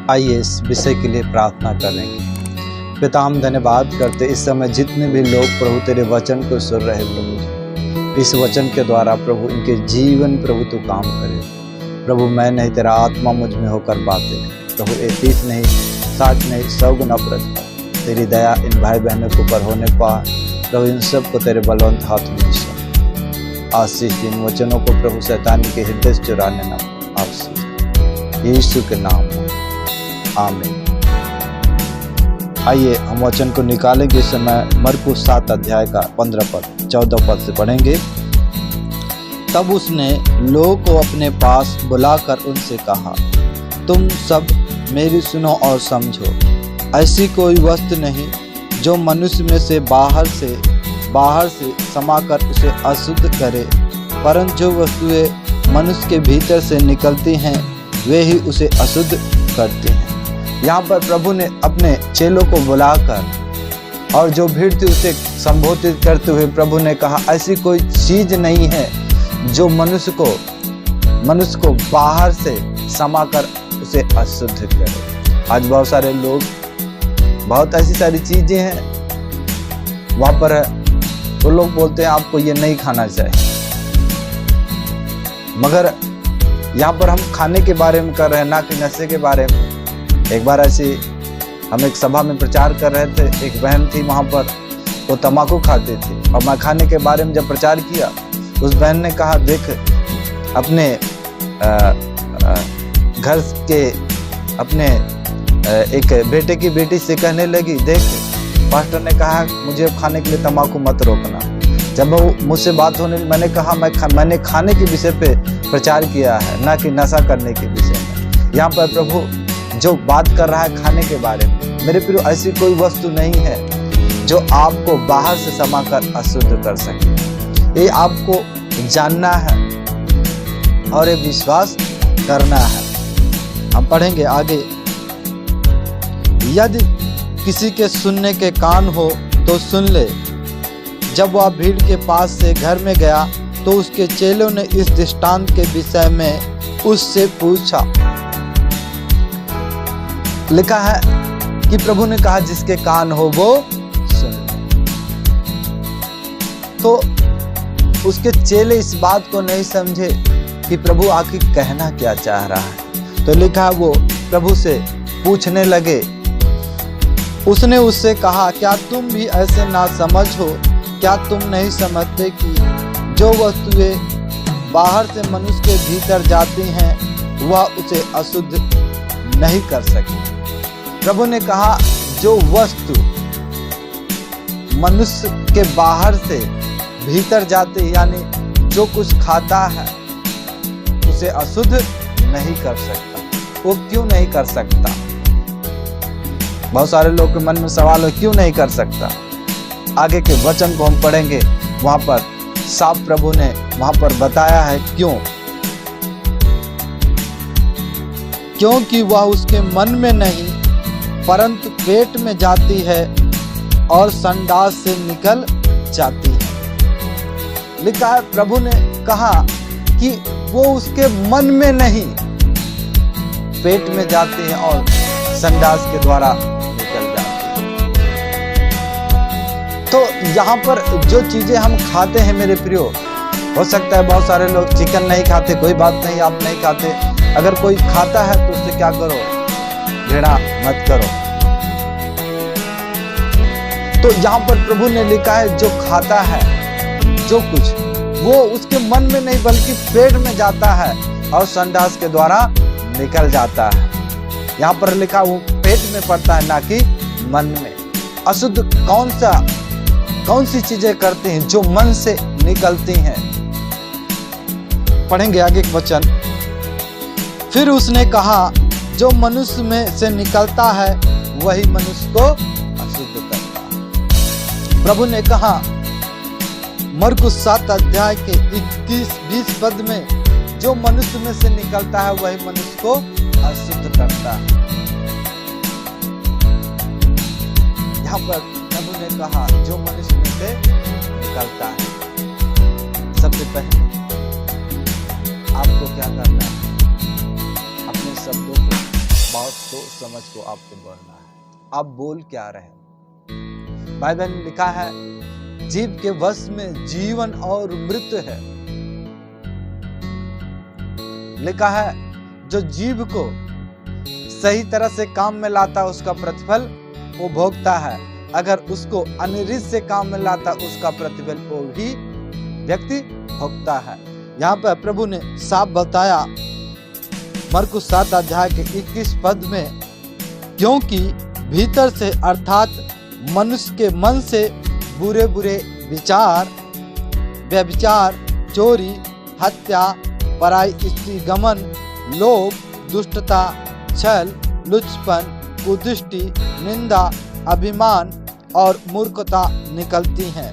आइए इस विषय के लिए प्रार्थना करेंगे। पिता, हम धन्यवाद करते इस समय जितने भी लोग प्रभु तेरे वचन को सुन रहे प्रभु, इस वचन के द्वारा प्रभु इनके जीवन प्रभु तू काम करे। प्रभु मैं नहीं, तेरा आत्मा मुझ में होकर बातें प्रभु 31 नहीं 60 नहीं 100 गुना प्रभु तेरी दया इन भाई बहनों के ऊपर होने पा। प्रभु इन सब को तेरे बलवंत हाथ में आशीष इन वचनों को प्रभु शैतान के हृदय से चुराने ना आशीष यीशु के नाम में आमीन। आइए हम वचन को निकालेंगे। इस समय मरकुस 7 अध्याय का 15 पद 14 पद से पढ़ेंगे। तब उसने लोगों को अपने पास बुलाकर उनसे कहा, तुम सब मेरी सुनो और समझो। ऐसी कोई वस्तु नहीं जो मनुष्य में से बाहर से समाकर उसे अशुद्ध करे, परंतु जो वस्तुएं मनुष्य के भीतर से निकलती हैं वे ही उसे अशुद्ध करती हैं। यहाँ पर प्रभु ने अपने चेलों को बुलाकर और जो भीड़ थी उसे संबोधित करते हुए प्रभु ने कहा, ऐसी कोई चीज नहीं है जो मनुष्य को बाहर से समाकर उसे अशुद्ध करे। आज बहुत सारे लोग, बहुत ऐसी सारी चीजें हैं वहाँ पर वो लोग बोलते हैं आपको ये नहीं खाना चाहिए, मगर यहाँ पर हम खाने के बारे में कर रहे हैं ना कि नशे के बारे में। एक बार ऐसे हम एक सभा में प्रचार कर रहे थे, एक बहन थी वहाँ पर, वो तम्बाकू खाती थी और मैं खाने के बारे में जब प्रचार किया, उस बहन ने कहा, देख अपने घर के अपने एक बेटे की बेटी से कहने लगी, देख पास्टर ने कहा मुझे खाने के लिए तम्बाकू मत रोकना। जब वो मुझसे बात होने, मैंने कहा मैंने खाने के विषय पे प्रचार किया है ना कि नशा करने के विषय में। यहाँ पर प्रभु जो बात कर रहा है खाने के बारे में। मेरे प्रिय, ऐसी कोई वस्तु नहीं है जो आपको बाहर से समाकर अशुद्ध कर सके। ये आपको जानना है और ये विश्वास करना है। हम पढ़ेंगे आगे। यदि किसी के सुनने के कान हो तो सुन ले। जब वह भीड़ के पास से घर में गया तो उसके चेलों ने इस दृष्टांत के विषय में उससे पूछा। लिखा है कि प्रभु ने कहा जिसके कान हो वो सुन ले। तो उसके चेले इस बात को नहीं समझे कि प्रभु आखिर कहना क्या चाह रहा है। तो लिखा वो प्रभु से पूछने लगे। उसने उससे कहा, क्या तुम भी ऐसे ना समझ हो? क्या तुम नहीं समझते कि जो वस्तुएं बाहर से मनुष्य के भीतर जाती हैं वह उसे अशुद्ध नहीं कर सकती। प्रभु ने कहा जो वस्तु मनुष्य के बाहर से भीतर जाती है, यानी जो कुछ खाता है उसे अशुद्ध नहीं कर सकता। वो क्यों नहीं कर सकता? बहुत सारे लोग के मन में सवाल है, क्यों नहीं कर सकता? आगे के वचन को हम पढ़ेंगे, वहां पर साफ प्रभु ने वहां पर बताया है क्यों। क्योंकि वह उसके मन में नहीं परंतु पेट में जाती है और संडास से निकल जाती है। लिखा है प्रभु ने कहा कि वो उसके मन में नहीं, पेट में जाती है और संडास के द्वारा निकल जाती है। तो यहाँ पर जो चीजें हम खाते हैं मेरे प्रियो, हो सकता है बहुत सारे लोग चिकन नहीं खाते, कोई बात नहीं, आप नहीं खाते। अगर कोई खाता है तो उससे क्या करो, घृणा मत करो। तो यहाँ पर प्रभु ने लिखा है जो खाता है जो कुछ, वो उसके मन में नहीं बल्कि पेट में जाता है और संडास के द्वारा निकल जाता है। यहाँ पर लिखा वो पेट में पड़ता है ना कि मन में। अशुद्ध कौन सी चीजें करती हैं? जो मन से निकलती हैं। पढ़ेंगे आगे के वचन। फिर उसने कहा जो मनुष्य में से निकलता है वही मनुष्य को अशुद्ध करता है। प्रभु ने कहा मरकुस 7 अध्याय के 21-20 पद में, जो मनुष्य में से निकलता है वही मनुष्य को अशुद्ध करता है। यहाँ पर प्रभु ने कहा जो मनुष्य में से निकलता है। सबसे पहले आपको क्या करना है? अपने शब्दों को बहुत सोच समझ को आपको बोलना है। आप बोल क्या रहे। बाइबल में लिखा है जीभ के वश में जीवन और मृत्यु है। लिखा है जो जीभ को सही तरह से काम में लाता है उसका प्रतिफल वो भोगता है, अगर उसको अनिरीत से काम में लाता है उसका प्रतिफल वो भी व्यक्ति भोगता है। यहाँ पर प्रभु ने साफ बताया मरकुस 7 अध्याय के 21 पद में, क्योंकि भीतर से अर्थात मनुष्य के मन से बुरे बुरे विचार, व्यभिचार, चोरी, हत्या, पराई स्त्री गमन, लोभ, दुष्टता, छल, लुचपन, कुदृष्टि, निंदा, अभिमान और मूर्खता निकलती हैं।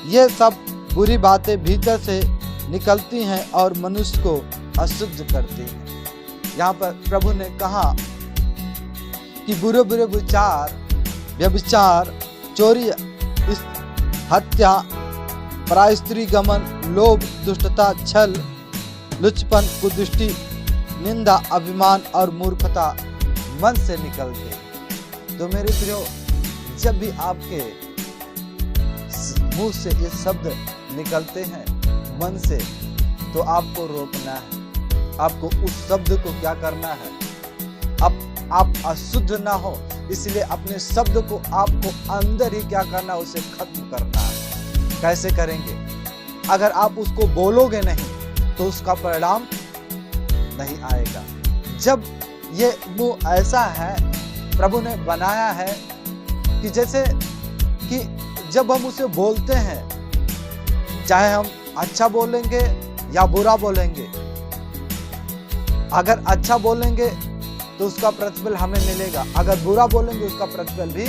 ये सब बुरी बातें भीतर से निकलती हैं और मनुष्य को अशुद्ध करती हैं। यहाँ पर प्रभु ने कहा कि बुरे बुरे विचार, व्यभिचार, चोरी, हत्या, पराई स्त्री गमन, लोभ, दुष्टता, छल, लुचपन, कुदृष्टि, निंदा, अभिमान और मूर्खता मन से निकलते। तो मेरे प्रियो, जब भी आपके मुंह से ये शब्द निकलते हैं मन से, तो आपको रोकना है। आपको उस शब्द को क्या करना है, अब आप अशुद्ध ना हो, इसलिए अपने शब्द को आपको अंदर ही क्या करना है, उसे खत्म करना है। कैसे करेंगे? अगर आप उसको बोलोगे नहीं तो उसका परिणाम नहीं आएगा। जब ये मुंह ऐसा है, प्रभु ने बनाया है कि जैसे कि जब हम उसे बोलते हैं, चाहे हम अच्छा बोलेंगे या बुरा बोलेंगे, अगर अच्छा बोलेंगे तो उसका प्रतिफल हमें मिलेगा, अगर बुरा बोलेंगे उसका प्रतिफल भी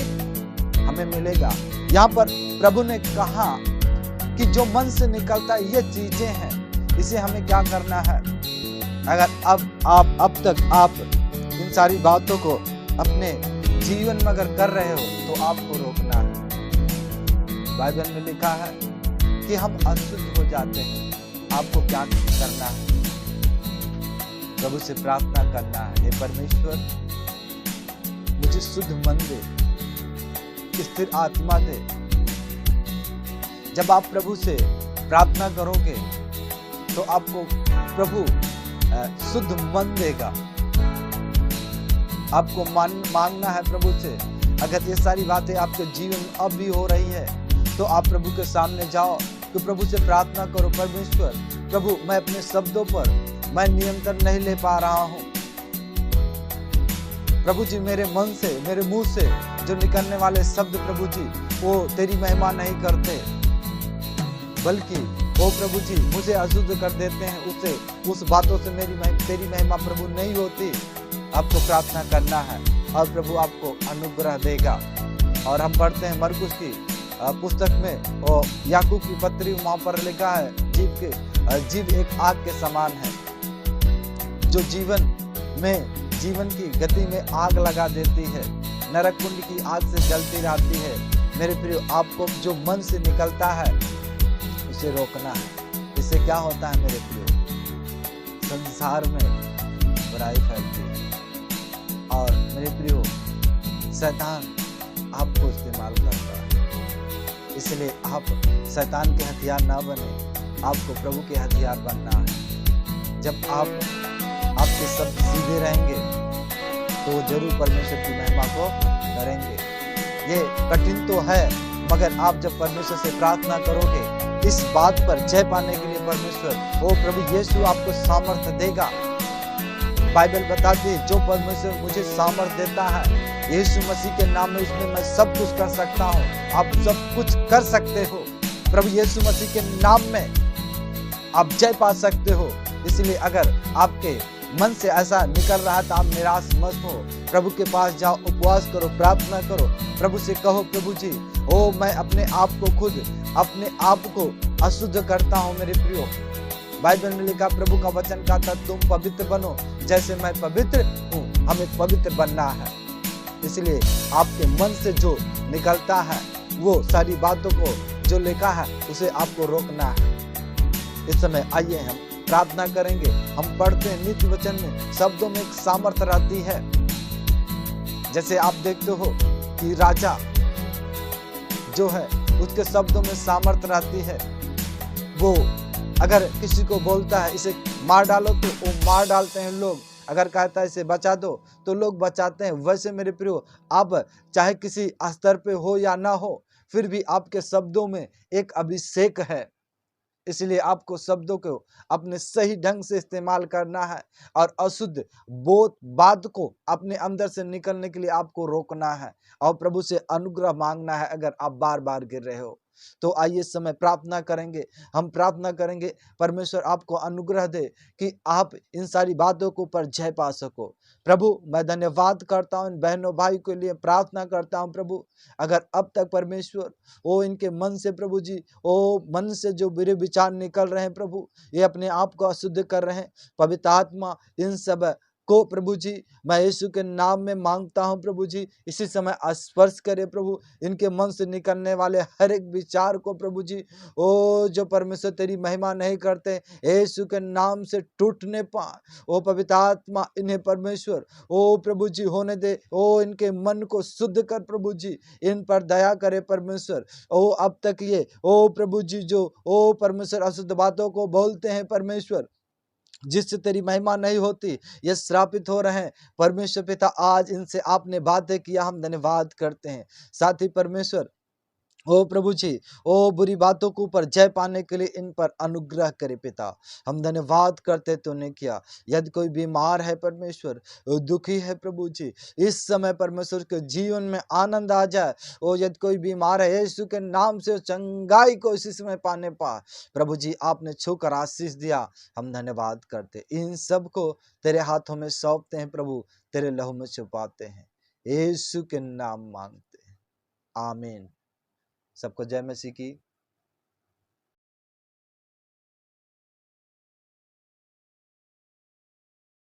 हमें मिलेगा। यहाँ पर प्रभु ने कहा कि जो मन से निकलता है ये चीजें हैं, इसे हमें क्या करना है। अगर अब तक आप इन सारी बातों को अपने जीवन में अगर कर रहे हो तो आपको रोकना है। बाइबल में लिखा है कि हम अशुद्ध हो जाते हैं। आपको क्या करना है? प्रभु से प्रार्थना करना है, हे परमेश्वर मुझे शुद्ध मन दे, स्थिर आत्मा दे। जब आप प्रभु से प्रार्थना करोगे तो आपको प्रभु शुद्ध मन देगा। आपको मांगना है प्रभु से। अगर ये सारी बातें आपके जीवन में अब भी हो रही है तो आप प्रभु के सामने जाओ, तो प्रभु से प्रार्थना करो, परमेश्वर प्रभु मैं अपने शब्दों पर मैं नियंत्रण नहीं ले पा रहा हूँ। प्रभु जी मेरे मन से, मेरे मुंह से जो निकलने वाले शब्द प्रभु जी वो तेरी महिमा नहीं करते, बल्कि वो प्रभु जी मुझे अशुद्ध कर देते हैं। उससे उस बातों से तेरी महिमा प्रभु नहीं होती। आपको प्रार्थना करना है और प्रभु आपको अनुग्रह देगा। और हम पढ़ते हैं मरकुस की पुस्तक में और याकूब की पत्री, वहां पर लिखा है जीव एक आग के समान है जो जीवन की गति में आग लगा देती है, नरक कुंड की आग से जलती रहती है। मेरे प्रिय, आपको जो मन से निकलता है उसे रोकना है। इससे क्या होता है मेरे प्रिय? संसार में बुराई फैलती है और मेरे प्रियो शैतान आपको इस्तेमाल करता है। इसलिए आप शैतान के हथियार ना बने, आपको प्रभु के हथियार बनना है। जब आपके शब्द सीधे रहेंगे तो जरूर परमेश्वर की महिमा को करेंगे। ये कठिन तो है, मगर आप जब परमेश्वर से प्रार्थना करोगे इस बात पर जय पाने के लिए परमेश्वर वो प्रभु यीशु आपको सामर्थ्य देगा। बाइबल बताती है जो परमेश्वर मुझे सामर्थ्य देता है यीशु मसीह के नाम में, उसमें मैं सब कुछ कर सकता हूँ। आप सब कुछ कर सकते हो। प्रभु यीशु मसीह के नाम में आप जय पा सकते हो। इसलिए अगर आपके मन से ऐसा निकल रहा है तो आप निराश मत हो। प्रभु के पास जाओ, उपवास करो, प्रार्थना करो, प्रभु से कहो प्रभु जी मैं अपने आप को अशुद्ध करता हूँ। मेरे प्रियो, बाइबल में लिखा प्रभु का वचन कहता तुम पवित्र बनो जैसे मैं पवित्र हूँ। हमें पवित्र बनना है। इसलिए आपके मन से जो निकलता है वो सारी बातों को जो लिखा है उसे आपको रोकना है। इस समय आइए हम प्रार्थना करेंगे। हम पढ़ते हैं नित्य वचन में, शब्दों में एक सामर्थ्य रहती है। जैसे आप देखते हो कि राजा जो है उसके शब्दों में सामर्थ्य रहती है। वो अगर किसी को बोलता है इसे मार डालो तो वो मार डालते हैं लोग, अगर कहता है इसे बचा दो तो लोग बचाते हैं। वैसे मेरे प्रियो, आप चाहे किसी स्तर पे हो या ना हो, फिर भी आपके शब्दों में एक अभिषेक है। इसलिए आपको शब्दों को अपने सही ढंग से इस्तेमाल करना है और अशुद्ध बात को अपने अंदर से निकलने के लिए आपको रोकना है और प्रभु से अनुग्रह मांगना है। अगर आप बार बार गिर रहे हो तो आइए इस समय प्रार्थना करेंगे। हम प्रार्थना करेंगे परमेश्वर आपको अनुग्रह दे कि आप इन सारी बातों को पर जय पा सको। प्रभु मैं धन्यवाद करता हूँ इन बहनों भाई के लिए, प्रार्थना करता हूँ प्रभु, अगर अब तक परमेश्वर वो इनके मन से प्रभु जी, वो मन से जो बुरे विचार निकल रहे हैं प्रभु, ये अपने आप को अशुद्ध कर रहे हैं, पवित्र आत्मा इन सब को प्रभु जी मैं यीशु के नाम में मांगता हूं प्रभु जी, इसी समय स्पर्श करे प्रभु, इनके मन से निकलने वाले हर एक विचार को प्रभु जी, ओ जो परमेश्वर तेरी महिमा नहीं करते, यीशु के नाम से टूटने पा। ओ पवित्र आत्मा इन्हें परमेश्वर ओ प्रभु जी होने दे, ओ इनके मन को शुद्ध कर प्रभु जी, इन पर दया करे परमेश्वर। ओ अब तक ये ओ प्रभु जी जो ओ परमेश्वर अशुद्ध बातों को बोलते हैं परमेश्वर, जिससे तेरी महिमा नहीं होती, ये श्रापित हो रहे हैं परमेश्वर पिता। आज इनसे आपने बातें किया, हम धन्यवाद करते हैं। साथ ही परमेश्वर ओ प्रभु जी, ओ बुरी बातों के ऊपर जय पाने के लिए इन पर अनुग्रह करे पिता। हम धन्यवाद करते तूने किया। यदि कोई बीमार है परमेश्वर, दुखी है प्रभु जी, इस समय परमेश्वर के जीवन में आनंद आ जाए। ओ यदि कोई बीमार है, यीशु के नाम से चंगाई को इसी समय पाने पा। प्रभु जी आपने छूकर आशीष दिया, हम धन्यवाद करते। इन सब को तेरे हाथों में सौंपते हैं प्रभु, तेरे लहू में छुपाते हैं, यीशु के नाम मांगते हैं, आमीन। सबको जय मसीह की।